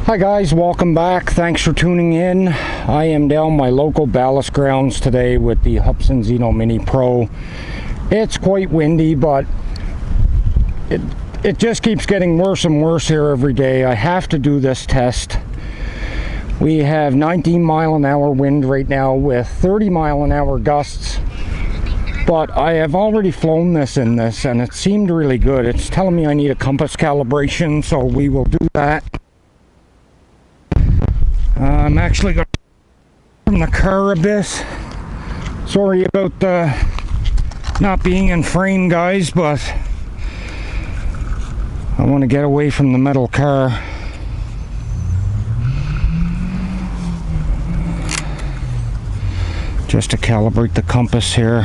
Hi guys, welcome back. Thanks for tuning in. I am down my local ballast grounds today with the Hubsan ZINO Mini Pro. It's quite windy, but it just keeps getting worse and worse here every day. I have to do this test. We have 19-mile-an-hour wind right now with 30-mile-an-hour gusts, but I have already flown this in this and it seemed really good. It's telling me I need a compass calibration, so we will do that. I'm actually going to from the car a bit. Sorry about not being in frame, guys, but I want to get away from the metal car. Just to calibrate the compass here.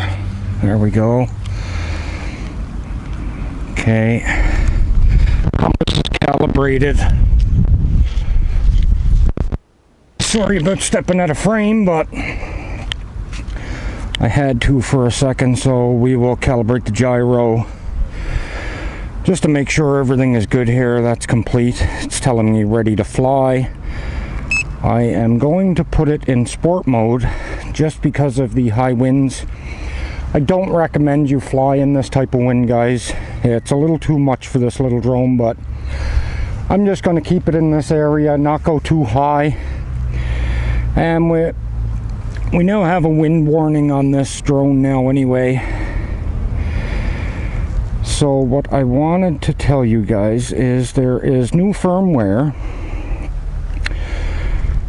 There we go. Okay. Compass is calibrated. Sorry about stepping out of frame, but I had to for a second, so we will calibrate the gyro just to make sure everything is good here. That's complete. It's telling me ready to fly. I am going to put it in sport mode just because of the high winds. I don't recommend you fly in this type of wind, guys. It's a little too much for this little drone, but I'm just going to keep it in this area, not go too high. And we now have a wind warning on this drone now anyway. So what I wanted to tell you guys is there is new firmware,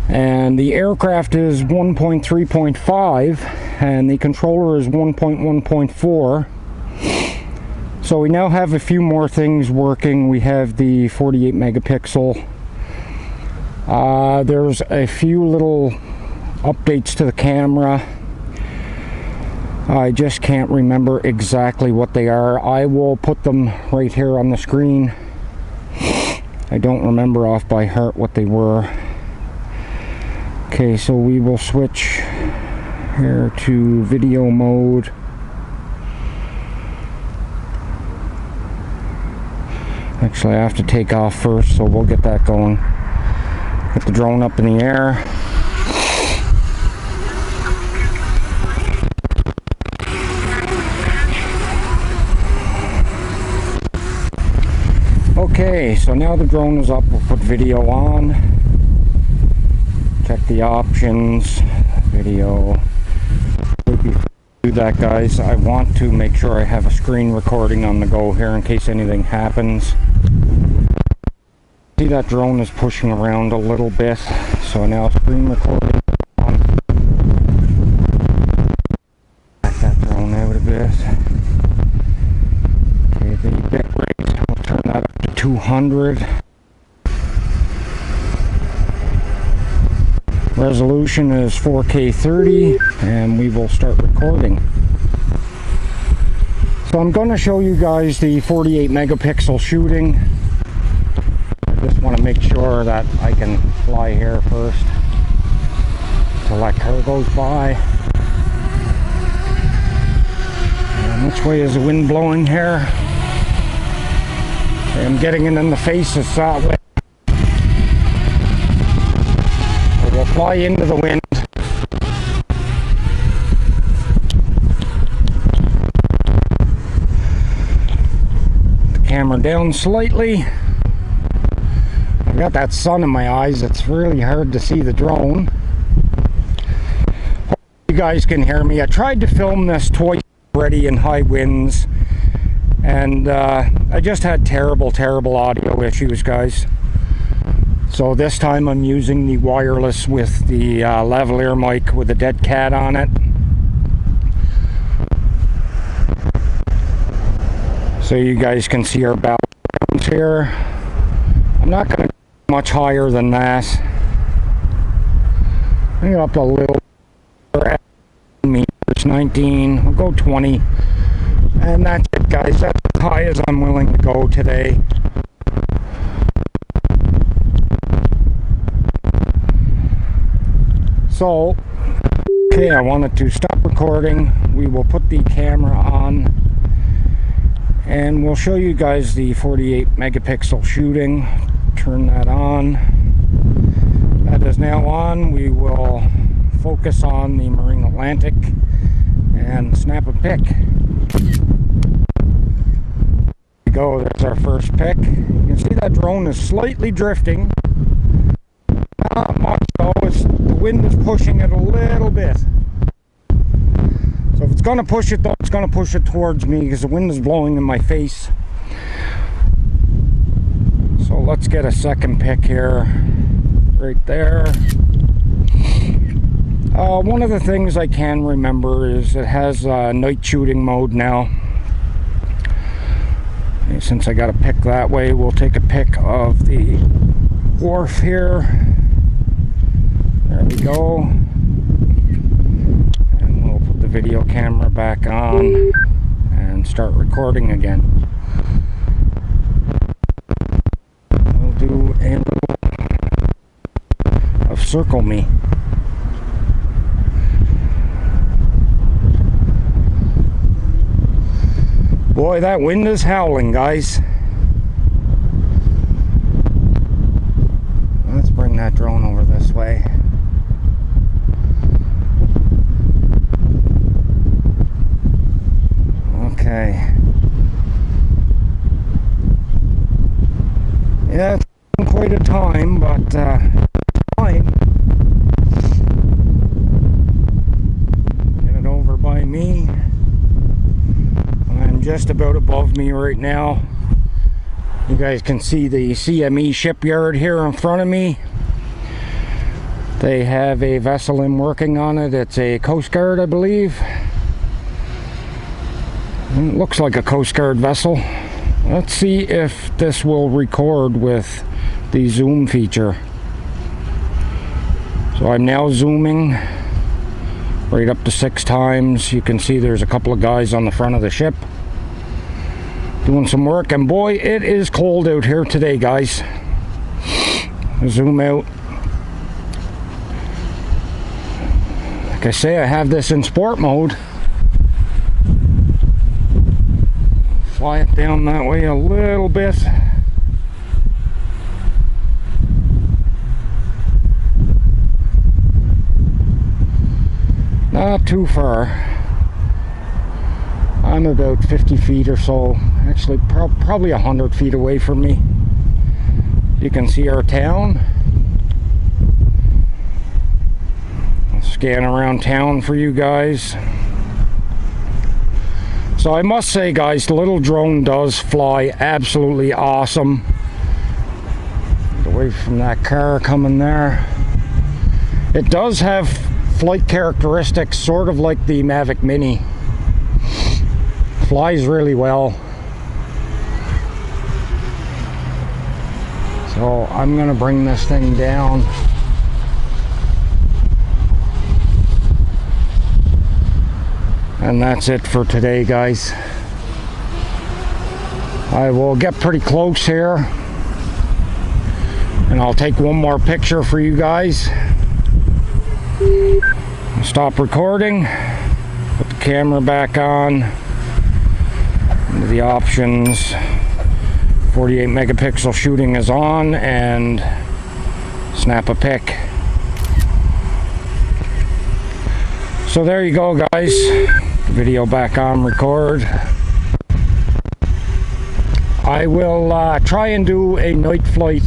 and the aircraft is 1.3.5 and the controller is 1.1.4. so we now have a few more things working. We have the 48 megapixel. There's a few little updates to the camera. I just can't remember exactly what they are. I will put them right here on the screen. I don't remember off by heart what they were. Okay, so we will switch here to video mode. Actually, I have to take off first, so we'll get that going. Get the drone up in the air. Okay, so now the drone is up. We'll put video on. Check the options. Video. Before I do that, guys, I want to make sure I have a screen recording on the go here in case anything happens. See, that drone is pushing around a little bit, so now screen recording on. Back that drone out a bit. Okay, the bit rate, we'll turn that up to 200. Resolution is 4K 30, and we will start recording. So I'm going to show you guys the 48 megapixel shooting. Just want to make sure that I can fly here first till that car goes by. And which way is the wind blowing here? I'm getting it in the faces that way. So we'll fly into the wind. The camera down slightly. I've got that sun in my eyes, it's really hard to see the drone. Hope you guys can hear me. I tried to film this twice already in high winds, and I just had terrible audio issues, guys. So this time I'm using the wireless with the lavalier mic with a dead cat on it. So you guys can see our backgrounds here. I'm not going to much higher than that. Bring it up a little meters, 19. We'll go 20, and that's it, guys. That's as high as I'm willing to go today. So, okay, I wanted to stop recording. We will put the camera on, and we'll show you guys the 48 megapixel shooting. Turn that on. is now on. We will focus on the Marine Atlantic and snap a pic. There we go, there's our first pic. You can see that drone is slightly drifting. Not much though, the wind is pushing it a little bit. So if it's going to push it though, it's going to push it towards me because the wind is blowing in my face. So let's get a second pic here, right there. One of the things I can remember is it has night shooting mode now. And since I got a pic that way, we'll take a pic of the wharf here. There we go. And we'll put the video camera back on and start recording again. We'll do a little of circle me. Boy, that wind is howling, guys. Let's bring that drone over this way. Okay. Yeah, it's been quite a time, but fine. Get it over by me. Just about above me right now. You guys can see the CME shipyard here in front of me. They have a vessel in working on it. It's a Coast Guard, I believe. It looks like a Coast Guard vessel. Let's see if this will record with the zoom feature. So I'm now zooming right up to 6 times. You can see there's a couple of guys on the front of the ship doing some work, and boy, it is cold out here today, guys. Zoom out. Like I say, I have this in sport mode. Fly it down that way a little bit. Not too far. I'm about 50 feet or so, actually probably 100 feet away from me. You can see our town. I'll scan around town for you guys. So I must say, guys, the little drone does fly absolutely awesome. Get away from that car coming there. It does have flight characteristics sort of like the Mavic Mini. Flies really well. So I'm gonna bring this thing down. And that's it for today, guys. I will get pretty close here and I'll take one more picture for you guys. Stop recording, put the camera back on. The options, 48 megapixel shooting is on, and snap a pic. So there you go, guys. Video back on record. I will try and do a night flight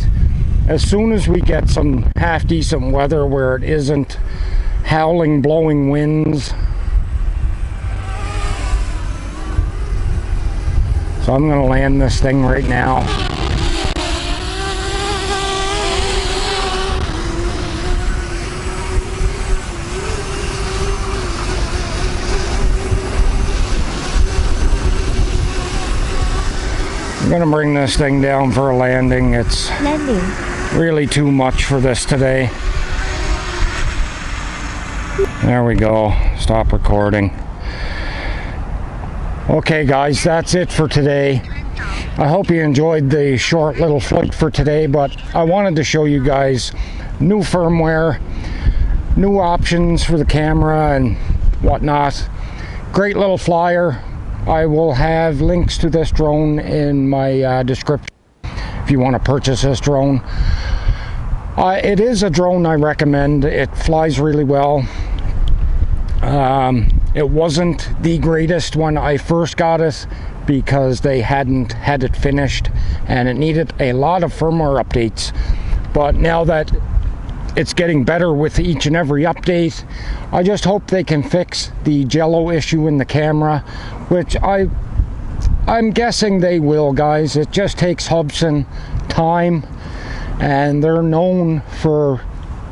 as soon as we get some half decent weather where it isn't howling, blowing winds. So I'm going to land this thing right now. I'm going to bring this thing down for a landing. It's really too much for this today. There we go. Stop recording. Okay, guys, that's it for today. I hope you enjoyed the short little flight for today, but I wanted to show you guys new firmware, new options for the camera and whatnot. Great little flyer. I will have links to this drone in my description if you want to purchase this drone. It is a drone I recommend. It flies really well. It wasn't the greatest when I first got it because they hadn't had it finished and it needed a lot of firmware updates. But now that it's getting better with each and every update, I just hope they can fix the jello issue in the camera, which I'm guessing they will, guys. It just takes Hubsan time, and they're known for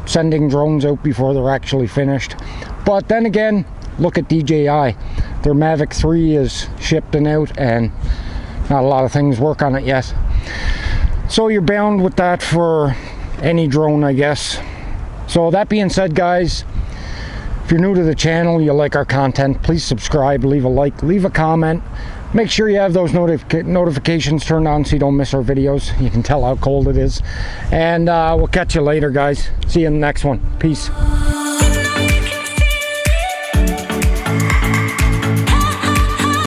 sending drones out before they're actually finished. But then again, look at DJI. Their Mavic 3 is shipped and out, and not a lot of things work on it yet. So you're bound with that for any drone, I guess. So that being said, guys, if you're new to the channel, you like our content, please subscribe, leave a like, leave a comment. Make sure you have those notifications turned on so you don't miss our videos. You can tell how cold it is. And we'll catch you later, guys. See you in the next one. Peace.